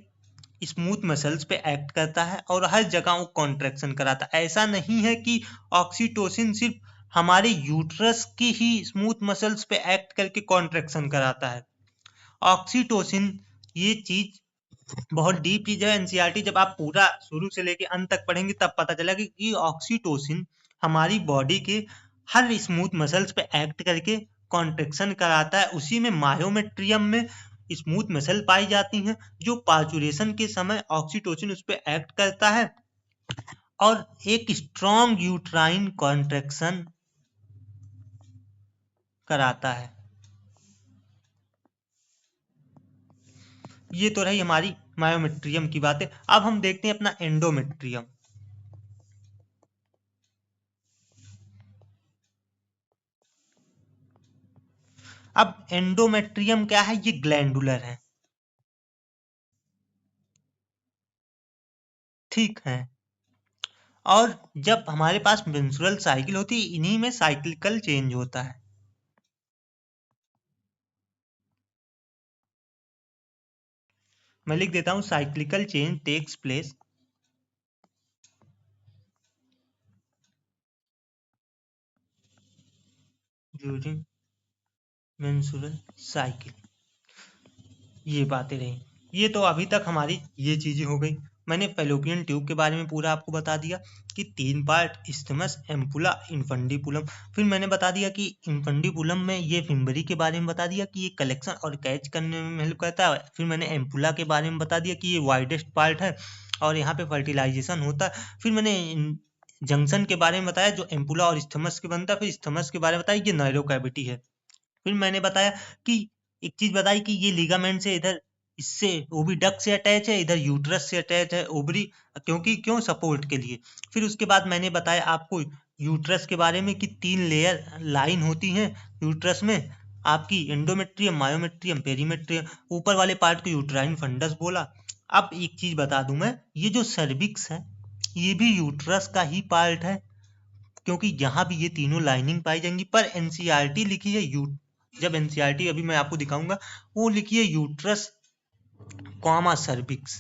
स्मूथ मसल्स पे एक्ट करता है और हर जगह वो कॉन्ट्रैक्शन कराता है। ऐसा नहीं है कि ऑक्सीटोसिन सिर्फ हमारे यूट्रस की ही स्मूथ मसल्स पे एक्ट करके कॉन्ट्रैक्शन कराता है। ऑक्सीटोसिन ये चीज बहुत डीप चीज है। एनसीईआरटी जब आप पूरा शुरू से लेके अंत तक पढ़ेंगे तब पता चलेगा कि ऑक्सीटोसिन हमारी बॉडी के हर स्मूथ मसल्स पे एक्ट करके कॉन्ट्रेक्शन कराता है। उसी में मायोमेट्रियम में स्मूथ मसल पाई जाती हैं, जो पार्चुरेशन के समय ऑक्सीटोसिन उस पर एक्ट करता है और एक स्ट्रॉन्ग यूट्राइन कॉन्ट्रेक्शन कराता है। ये तो रही हमारी मायोमेट्रियम की बातें। अब हम देखते हैं अपना एंडोमेट्रियम। अब एंडोमेट्रियम क्या है? ये ग्लैंडुलर है, ठीक है। और जब हमारे पास मेंस्ट्रुअल साइकिल होती है, इन्हीं में साइक्लिकल चेंज होता है। मैं लिख देता हूं, cyclical change takes place during menstrual cycle. ये बातें रही। ये तो अभी तक हमारी ये चीजें हो गई। मैंने फैलोपियन ट्यूब के बारे में पूरा आपको बता दिया कि 3 पार्ट, इस्थमस, एम्पुला, इन्फंडिबुलम। फिर मैंने बता दिया कि इन्फंडिबुलम में ये फिम्बरी के बारे में बता दिया कि ये कलेक्शन और कैच करने में हेल्प करता है। फिर मैंने एम्पुला के बारे में बता दिया कि ये वाइडेस्ट पार्ट है और यहाँ पे फर्टिलाइजेशन होता है। फिर मैंने जंक्शन के बारे में बताया जो एम्पुला और इस्थमस के बनता है। फिर इस्थमस के बारे में बताया ये नैरो कैविटी है। फिर मैंने बताया कि एक चीज बताई कि ये लिगामेंट से इधर इससे ओविडक्ट से अटैच है, इधर यूट्रस से अटैच है ओवरी, क्यों सपोर्ट के लिए। फिर उसके बाद मैंने बताया आपको यूट्रस के बारे में कि 3 लेयर लाइन होती हैं यूट्रस में, आपकी एंडोमेट्रियम, मायोमेट्रियम, पेरीमेट्रियम। ऊपर वाले पार्ट को यूट्राइन फंडस बोला। अब एक चीज बता दूं मैं, ये जो सर्विक्स है ये भी यूट्रस का ही पार्ट है, क्योंकि यहाँ भी ये तीनों लाइनिंग पाई जाएंगी। पर एनसीईआरटी लिखी है जब एनसीईआरटी अभी मैं आपको दिखाऊंगा वो लिखी है यूट्रस कॉमा सर्विक्स,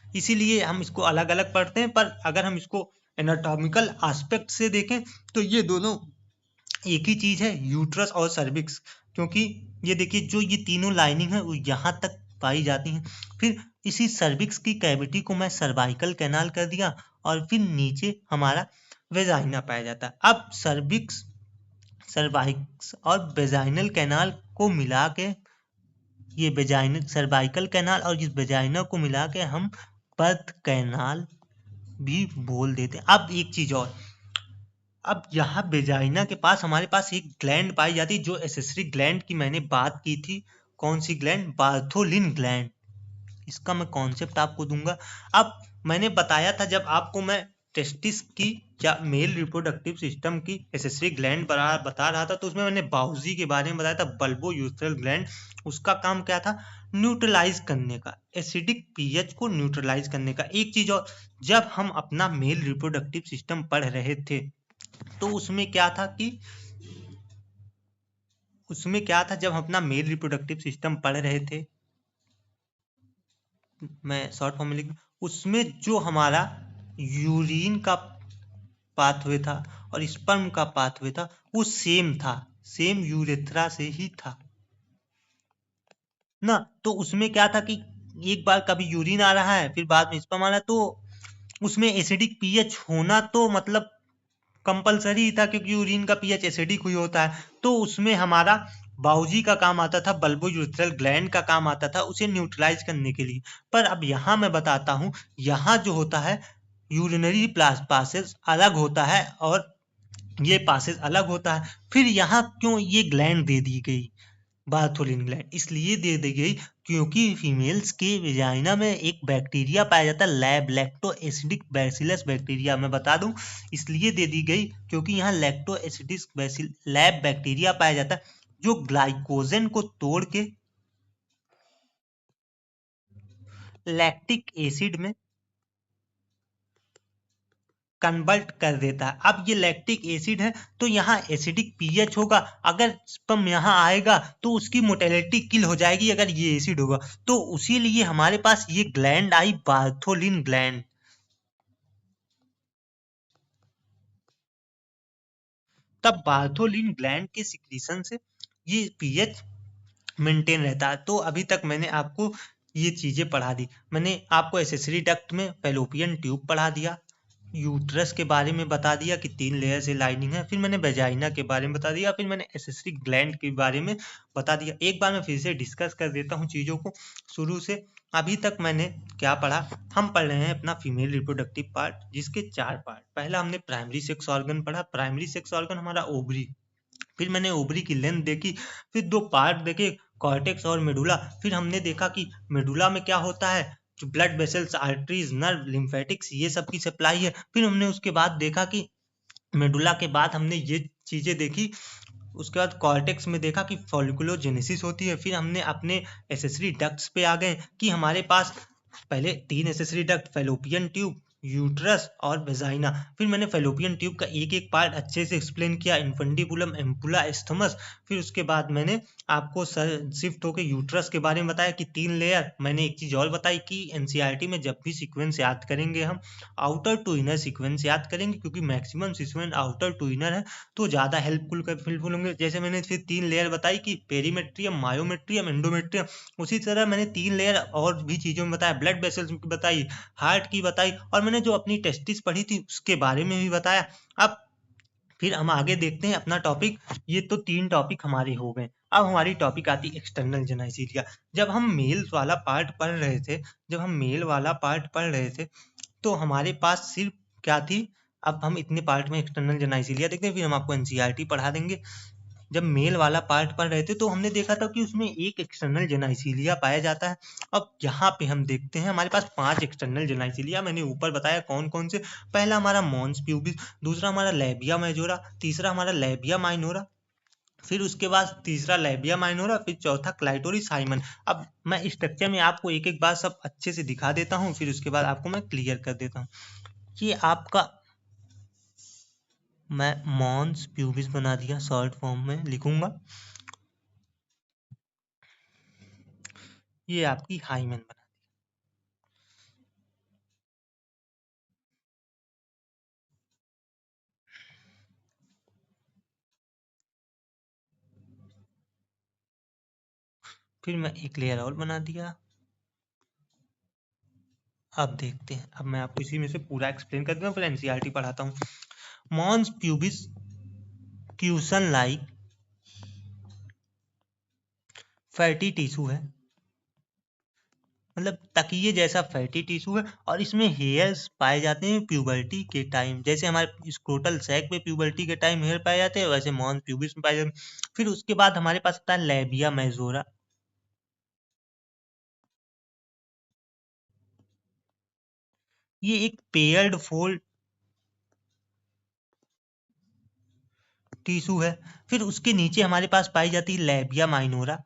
इसीलिए हम इसको अलग अलग पढ़ते हैं। पर अगर हम इसको एनाटॉमिकल एस्पेक्ट से देखें तो ये दोनों एक ही चीज है, यूट्रस और सर्विक्स। क्योंकि ये देखिए जो ये तीनों लाइनिंग है वो यहाँ तक पाई जाती हैं। फिर इसी सर्विक्स की कैविटी को मैं सर्वाइकल कैनाल कर दिया और फिर नीचे हमारा वेजाइना पाया जाता है। अब सर्विक्स, सर्वाइक्स और वेजाइनल कैनाल को मिला के ये वेजाइनल सर्वाइकल कैनाल और इस वेजाइना को मिला के हम बर्थ कैनाल भी बोल देते हैं। अब एक चीज और, अब यहाँ वेजाइना के पास हमारे पास एक ग्लैंड पाई जाती है जो एसेसरी ग्लैंड की मैंने बात की थी। कौन सी ग्लैंड? Bartholin gland. इसका मैं कॉन्सेप्ट आपको दूंगा। अब मैंने बताया था जब आपको मैं टेस्टिस की या मेल रिप्रोडक्टिव सिस्टम की एसेसरी ग्लैंड बता रहा था तो उसमें मैंने बाउजी के बारे में बताया था, बल्बो यूथ्रल ग्लैंड। उसका काम क्या था? न्यूट्रलाइज करने का, एसिडिक पीएच को न्यूट्रलाइज करने का। एक चीज और, जब हम अपना मेल रिप्रोडक्टिव सिस्टम पढ़ रहे थे तो उसमें क्या था जब हम अपना मेल रिप्रोडक्टिव सिस्टम पढ़ रहे थे, मैं शॉर्ट फॉर्म में लिख, उसमें जो हमारा यूरिन का पाथवे था और स्पर्म का पाथवे था वो सेम था, सेम यूरेथ्रा से ही था ना। तो उसमें क्या था कि एक बार कभी यूरिन आ रहा है फिर बाद में स्पर्म आ रहा है, तो उसमें एसिडिक पीएच होना तो मतलब कंपलसरी था, क्योंकि यूरिन का पीएच एसिडिक हुई होता है। तो उसमें हमारा बाउजी का काम आता था, बल्बो यूरेथ्रल ग्लैंड का काम आता था उसे न्यूट्रलाइज करने के लिए। पर अब यहाँ मैं बताता हूँ, यहाँ जो होता है यूरिनरी पासेज अलग होता है और ये पासेज अलग होता है। फिर यहाँ क्यों ये ग्लैंड दे दी गई बार्थोलिन ग्लैंड? इसलिए दे दी गई क्योंकि फीमेल्स के वेजाइना में एक बैक्टीरिया पाया जाता है, lab lacto acidic bacillus bacteria. मैं बता दूं इसलिए दे दी गई क्योंकि यहाँ लैक्टो एसिडिक लैब बैक्टीरिया पाया जाता है जो ग्लाइकोजन को तोड़ के लैक्टिक एसिड में कन्वर्ट कर देता है। अब ये लैक्टिक एसिड है तो यहाँ एसिडिक पीएच होगा, अगर स्पर्म यहाँ आएगा तो उसकी मोटेलिटी किल हो जाएगी अगर ये एसिड होगा। तो उसी लिए हमारे पास ये ग्लैंड आई, बार्थोलिन ग्लैंड। तब बार्थोलिन ग्लैंड के सिक्रीशन से ये पीएच मेंटेन रहता है। तो अभी तक मैंने आपको ये चीजें पढ़ा दी। मैंने आपको एसेसरी डक्ट में फैलोपियन ट्यूब पढ़ा दिया, यूट्रस के बारे में बता दिया कि 3 लेयर से लाइनिंग है, फिर मैंने वेजाइना के बारे में बता दिया, फिर मैंने एसेसरी ग्लैंड के बारे में बता दिया। एक बार मैं फिर से डिस्कस कर देता हूँ चीज़ों को शुरू से। अभी तक मैंने क्या पढ़ा? हम पढ़ रहे हैं अपना फीमेल रिप्रोडक्टिव पार्ट जिसके 4 पार्ट। पहला हमने प्राइमरी सेक्स ऑर्गन पढ़ा। प्राइमरी सेक्स ऑर्गन हमारा ओवरी। फिर मैंने ओवरी की लेंथ देखी, फिर 2 पार्ट देखे, कॉर्टेक्स और मेडुला। फिर हमने देखा कि मेडुला में क्या होता है, जो blood vessels, arteries, nerve, lymphatics ये सब की सप्लाई है। फिर हमने उसके बाद देखा कि मेडुला के बाद हमने ये चीजें देखी, उसके बाद कॉर्टेक्स में देखा कि फॉलिकुलोजेनेसिस होती है। फिर हमने अपने एसेसरी डक्ट्स पे आ गए कि हमारे पास पहले 3 accessory duct, fallopian tube, uterus और वेजाइना। फिर मैंने फेलोपियन ट्यूब का एक एक पार्ट अच्छे से एक्सप्लेन किया, इन्फंडिबुलम, एम्पुला, एस्थमस। फिर उसके बाद मैंने आपको शिफ्ट होकर यूट्रस के बारे में बताया कि 3 लेयर। मैंने एक चीज़ और बताई कि एनसीईआरटी में जब भी सीक्वेंस याद करेंगे हम आउटर टू इनर सीक्वेंस याद करेंगे, क्योंकि maximum sequence outer to inner है तो ज़्यादा हेल्पफुल होंगे। जैसे मैंने फिर 3 लेयर बताई कि पेरीमेट्रियम, मायोमेट्रियम, एंडोमेट्रियम। उसी तरह मैंने 3 लेयर और भी चीज़ों में बताया, ब्लड वेसल्स की बताई, हार्ट की बताई, और मैंने जो अपनी टेस्टिस पढ़ी थी उसके बारे में भी बताया। अब फिर हम आगे देखते हैं अपना टॉपिक। ये तो 3 टॉपिक हमारे हो गए। अब हमारी टॉपिक आती एक्सटर्नल जेनाइसिलिया। जब हम मेल वाला पार्ट पढ़ रहे थे जब हम मेल वाला पार्ट पढ़ रहे थे तो हमारे पास सिर्फ क्या थी। अब हम इतने पार्ट में एक्सटर्नल जेनाइसिलिया देखते हैं, फिर हम आपको एनसीईआरटी पढ़ा देंगे। जब मेल वाला पार्ट पढ़ रहे थे तो हमने देखा था कि उसमें एक एक्सटर्नल जेनाइसिलिया पाया जाता है। अब यहाँ पे हम देखते हैं हमारे पास 5 एक्सटर्नल जेनाइसिलिया मैंने ऊपर बताया कौन कौन से। पहला हमारा मॉन्स प्यूबिस, दूसरा हमारा लैबिया मेजोरा, तीसरा हमारा लैबिया माइनोरा, फिर उसके बाद तीसरा लैबिया माइनोरा, फिर चौथा क्लाइटोरिस हाइमन। अब मैं स्ट्रक्चर में आपको एक एक बार सब अच्छे से दिखा देता हूँ, फिर उसके बाद आपको मैं क्लियर कर देता हूँ। ये आपका मैं मॉन्स प्यूबिस बना दिया, शॉर्ट फॉर्म में लिखूंगा। ये आपकी हाइमन बना। फिर मैं एक लेयर और बना दिया। अब देखते हैं, अब मैं आपको इसी में से पूरा एक्सप्लेन कर दूंगा, फिर एनसीईआरटी पढ़ाता हूँ। Mons pubis cushion like fatty tissue है, मतलब तकिए जैसा फैटी टिश्यू है, और इसमें हेयर्स पाए जाते हैं प्यूबर्टी के टाइम। जैसे हमारे स्क्रोटल सैक पे प्यूबर्टी के टाइम हेयर पाए जाते हैं, वैसे मॉन्स प्यूबिस में पाए जाते हैं। फिर उसके बाद हमारे पास आता है लैबिया मेजोरा। ये एक पेयर्ड फोल्ड टिश्यू है। फिर उसके नीचे हमारे पास पाई जाती है लैबिया माइनोरा,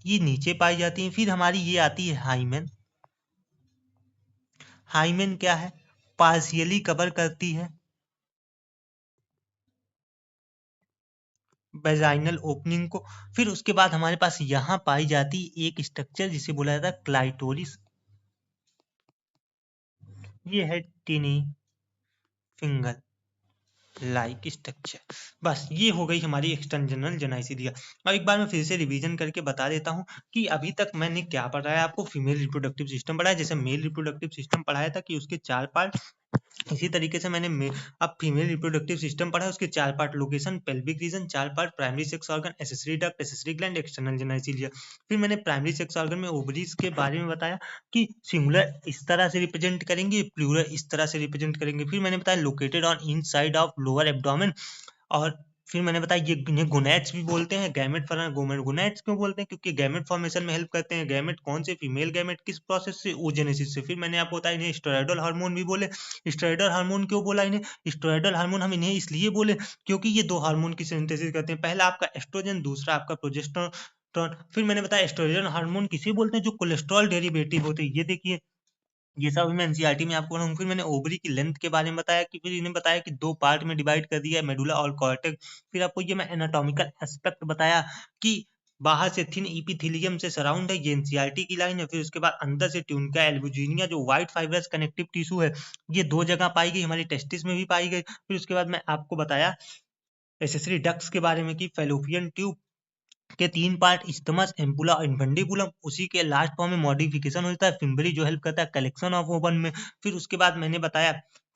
ये नीचे पाई जाती है। फिर हमारी ये आती है हाइमेन। हाइमेन क्या है, पार्शियली कवर करती है वेजाइनल ओपनिंग को। फिर उसके बाद हमारे पास यहाँ पाई जाती है एक स्ट्रक्चर जिसे बोला जाता है क्लाइटोरिस। ये है टिनी फिंगर लाइक स्ट्रक्चर। बस ये हो गई हमारी एक्सटर्नल जेनाइसिलिया। अब एक बार मैं फिर से रिवीजन करके बता देता हूँ कि अभी तक मैंने क्या पढ़ाया आपको। फीमेल रिप्रोडक्टिव सिस्टम पढ़ाया, जैसे मेल रिप्रोडक्टिव सिस्टम पढ़ाया था कि उसके 4 पार्ट। इसी तरीके से अब फीमेल रिप्रोडक्टिव सिस्टम पढ़ा है, उसके 4 part location, pelvic region, 4 part primary sex organ, accessory duct, accessory gland, external genitalia. फिर मैंने प्राइमरी सेक्स ऑर्गन में ओवरीज के बारे में बताया कि सिंगुलर इस तरह से रिप्रेजेंट करेंगे, प्लूरल इस तरह से रिप्रेजेंट करेंगे। फिर मैंने बताया located on in side of lower abdomen. और फिर मैंने बताया ये इन्हें गोनेट्स भी बोलते हैं। गैमेट फॉर्मेशन गोनेट्स क्यों बोलते हैं, क्योंकि गैमेट फॉर्मेशन में हेल्प करते हैं। गैमेट कौन से, फीमेल गैमेट, किस प्रोसेस से, oogenesis से। फिर मैंने आपको बताया इन्हें स्टेरॉयडल हार्मोन भी बोले। स्टेरॉयडल हार्मोन क्यों बोला इन्हें, स्टेरॉयडल हार्मोन हम इन्हें इसलिए बोले क्योंकि ये 2 हार्मोन की सिंथेसिस करते हैं, पहला आपका एस्ट्रोजन, दूसरा आपका प्रोजेस्टेरोन। फिर मैंने बताया एस्ट्रोजन हार्मोन किसे बोलते हैं, जो कोलेस्ट्रॉल डेरिवेटिव होते हैं। ये देखिए, ये सब मैं एनसीईआरटी में आपको पढ़ाऊँ। फिर मैंने ओवरी की लेंथ के बारे में बताया कि फिर इन्हें बताया कि 2 पार्ट में डिवाइड कर दिया है, मेडुला और कॉर्टेक्स। फिर आपको ये मैं एनाटॉमिकल एस्पेक्ट बताया कि बाहर से थिन इपिथेलियम से सराउंड है, ये एनसीईआरटी की लाइन है। फिर उसके बाद अंदर से ट्यूनिका एल्बुजिनिया जो व्हाइट फाइब्रस कनेक्टिव टिश्यू है, ये 2 जगह पाई गई, हमारी टेस्टिस में भी पाई गई। फिर उसके बाद मैं आपको बताया एसेसरी डक्ट्स के बारे में कि फेलोपियन ट्यूब के 3 पार्ट, इस्टमस, एम्पुला और इन्फंडिबुलम। उसी के लास्ट फॉर्म में मॉडिफिकेशन होता है फिम्बरी, जो हेल्प करता है कलेक्शन ऑफ ओवन में। फिर उसके बाद मैंने बताया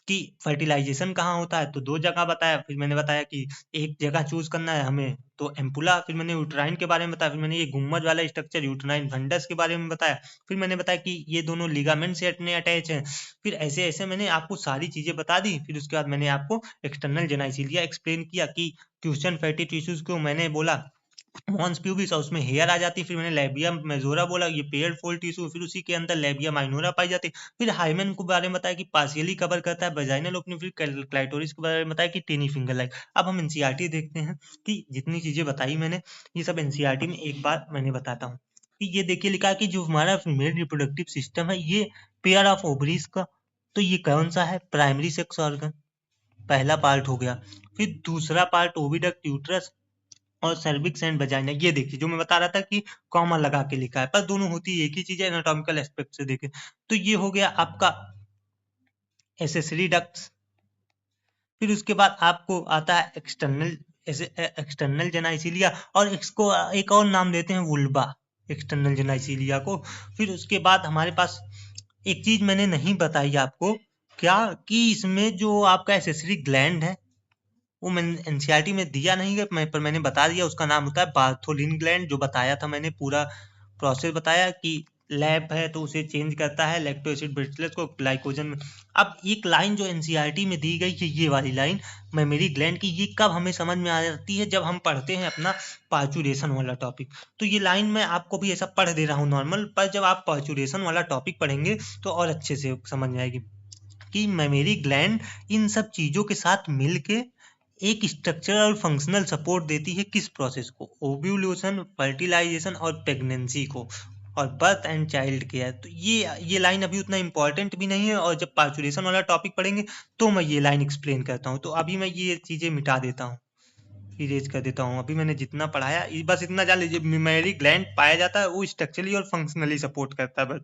कि फर्टिलाइजेशन कहाँ होता है, तो 2 जगह बताया। फिर मैंने बताया कि एक जगह चूज करना है हमें, तो एम्पुला। फिर मैंने यूट्राइन के बारे में बताया। फिर मैंने ये गुम्बद वाला स्ट्रक्चर यूट्राइन फंडस के बारे में बताया। फिर मैंने बताया कि ये दोनों लिगामेंट से अपने अटैच हैं। फिर ऐसे ऐसे मैंने आपको सारी चीजें बता दी। फिर उसके बाद मैंने आपको एक्सटर्नल जेनाइसिलिया एक्सप्लेन किया कि क्वेश्चन फैटी टिश्यूज को मैंने बोला मॉन्स प्यूबिस, और उसमें हेयर आ जाती। फिर मैंने लैबिया मेजोरा बोला, ये पेयर्ड फोल्ड टिश्यू। फिर उसी के अंदर लैबिया माइनोरा पाई जाती। फिर हाइमेन के बारे में बताया कि पार्शियली कवर करता है वेजाइनल ओपनिंग। फिर क्लाइटोरिस के बारे में बताया कि टेनी फिंगर लाइक। अब हम एनसीईआरटी देखते हैं कि जितनी चीजें बताई मैंने, ये सब एनसीईआरटी में एक बार मैंने बताता हूँ। कि ये देखिए लिखा है कि जो हमारा फीमेल रिप्रोडक्टिव सिस्टम है ये पेयर ऑफ ओवरीज का, तो ये कौन सा है? प्राइमरी सेक्स ऑर्गन, पहला पार्ट हो गया। फिर दूसरा पार्ट ओविडक्ट, यूट्रस और सर्विक्स एंड वजाइना। ये देखिए जो मैं बता रहा था कि कॉमा लगा के लिखा है, पर दोनों होती एक ही चीज है एनाटॉमिकल एस्पेक्ट से देखें तो। ये हो गया आपका एसेसरी डक्ट्स। फिर उसके बाद आपको आता है एक्सटर्नल जेनाइसिलिया, और इसको एक और नाम देते हैं वुल्बा, एक्सटर्नल जेनाइसिलिया को। फिर उसके बाद हमारे पास एक चीज मैंने नहीं बताई आपको, क्या कि इसमें जो आपका एसेसरी ग्लैंड है वो मैंने एनसीईआरटी में दिया नहीं है, पर मैंने बता दिया, उसका नाम होता है बार्थोलिन ग्लैंड। जो बताया था मैंने, पूरा प्रोसेस बताया कि लैप है तो उसे चेंज करता है लैक्टो एसिड ब्रिटलेस को ग्लाइकोजन में। अब एक लाइन जो एनसीईआरटी में दी गई है, ये वाली लाइन मेमोरी ग्लैंड की, ये कब हमें समझ में आ जाती है? जब हम पढ़ते हैं अपना पार्चुरेशन वाला टॉपिक। तो ये लाइन मैं आपको भी ऐसा पढ़ दे रहा हूँ नॉर्मल, पर जब आप पार्चुरेशन वाला टॉपिक पढ़ेंगे तो और अच्छे से समझ में आएगी कि मेमोरी ग्लैंड इन सब चीजों के साथ मिलके एक स्ट्रक्चरल और फंक्शनल सपोर्ट देती है किस प्रोसेस को? ओव्यूलेशन, फर्टिलाइजेशन और प्रेगनेंसी को, और बर्थ एंड चाइल्ड केयर। तो ये लाइन अभी उतना इंपॉर्टेंट भी नहीं है, और जब पार्चुरेशन वाला टॉपिक पढ़ेंगे तो मैं ये लाइन एक्सप्लेन करता हूँ। तो अभी मैं ये चीजें मिटा देता हूँ, इरेज कर देता हूँ। अभी मैंने जितना पढ़ाया बस इतना जान लीजिए, मेमोरी ग्लैंड पाया जाता है वो स्ट्रक्चरली और फंक्शनली सपोर्ट करता है बस।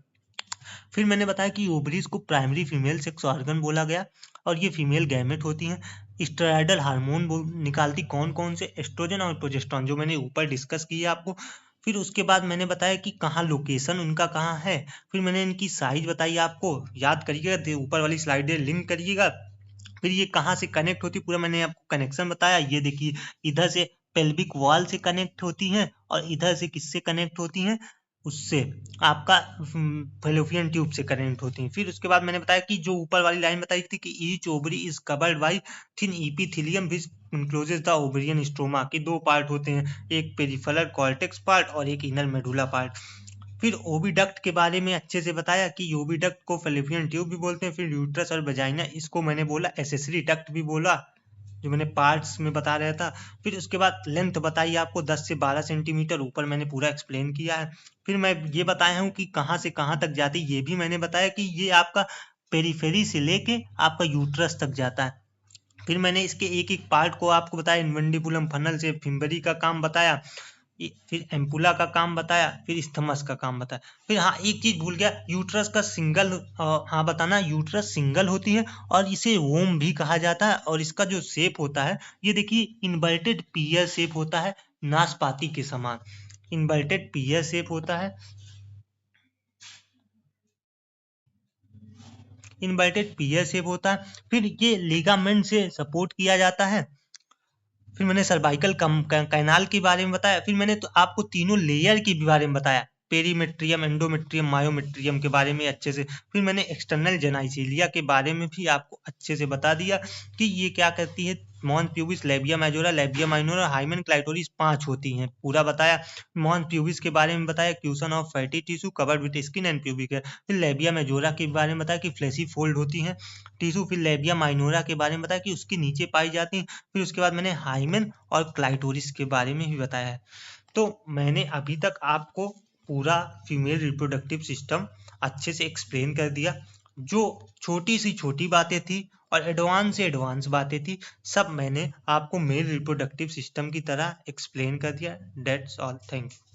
फिर मैंने बताया कि ओवरीज को प्राइमरी फीमेल सेक्स ऑर्गन बोला गया, और ये फीमेल गैमेट होती हैं। स्टेरॉयडल हार्मोन निकालती कौन कौन से? एस्ट्रोजन और प्रोजेस्टेरोन, जो मैंने ऊपर डिस्कस किया आपको। फिर उसके बाद मैंने बताया कि कहाँ लोकेशन उनका कहाँ है। फिर मैंने इनकी साइज बताई आपको, याद करिएगा, ऊपर वाली स्लाइड लिंक करिएगा। फिर ये कहाँ से कनेक्ट होती, पूरा मैंने आपको कनेक्शन बताया। ये देखिए इधर से पेल्विक वॉल से कनेक्ट होती हैं, और इधर से किससे कनेक्ट होती हैं? उससे आपका फैलोपियन ट्यूब से कनेक्ट होती हैं। फिर उसके बाद मैंने बताया कि जो ऊपर वाली लाइन बताई थी कि each ovary is covered by thin epithelium which encloses the ovarian stroma, के दो पार्ट होते हैं, एक पेरिफेरल कॉर्टेक्स पार्ट और एक इनर मेडुला पार्ट। फिर ओविडक्ट के बारे में अच्छे से बताया कि ओविडक्ट को फैलोपियन ट्यूब भी बोलते हैं। फिर यूट्रस और वजाइना, इसको मैंने बोला एसेसरी डक्ट भी बोला, जो मैंने पार्ट्स में बता रहा था। फिर उसके बाद लेंथ बताई आपको 10 से 12 सेंटीमीटर, ऊपर मैंने पूरा एक्सप्लेन किया है। फिर मैं ये बताया हूँ कि कहाँ से कहाँ तक जाती, ये भी मैंने बताया कि ये आपका पेरीफेरी से लेके आपका यूट्रस तक जाता है। फिर मैंने इसके एक एक पार्ट को आपको बताया, इन्वेंडिबुलम फनल से फिम्बरी का काम बताया, फिर एम्पुला का काम बताया, फिर इस्थमस का काम बताया। फिर हाँ एक चीज भूल गया, यूट्रस का सिंगल, हाँ बताना, यूट्रस सिंगल होती है और इसे वोम भी कहा जाता है। और इसका जो शेप होता है, ये देखिए इन्वर्टेड पीयर शेप होता है, नाशपाती के समान इन्वर्टेड पीयर शेप होता है, इन्वर्टेड पीयर शेप होता है। फिर ये लिगामेंट से सपोर्ट किया जाता है। फिर मैंने सर्वाइकल कैनाल के बारे में बताया। फिर मैंने तो आपको तीनों लेयर के बारे में बताया, पेरीमेट्रियम, एंडोमेट्रियम, मायोमेट्रियम के बारे में अच्छे से। फिर मैंने एक्सटर्नल जेनाइसिलिया के बारे में भी आपको अच्छे से बता दिया कि ये क्या करती है। Mons pubis, labia majora, labia minora, hymen, clitoris 5 होती हैं, पूरा बताया। मॉन प्यूबिस के बारे में बताया, cushion of fatty tissue covered with skin and pubic hair. फिर लेबिया मेजोरा के बारे में बताया कि फ्लैशी फोल्ड होती हैं टिश्यू। फिर लेबिया माइनोरा के बारे में बताया कि उसके नीचे पाई जाती हैं। फिर उसके बाद मैंने हाइमेन और क्लाइटोरिस के बारे में भी बताया है। तो मैंने अभी तक आपको पूरा फीमेल रिप्रोडक्टिव सिस्टम अच्छे से एक्सप्लेन कर दिया। जो छोटी सी छोटी बातें थी और एडवांस से एडवांस बातें थी, सब मैंने आपको मेल रिप्रोडक्टिव सिस्टम की तरह एक्सप्लेन कर दिया। That's all, thank you.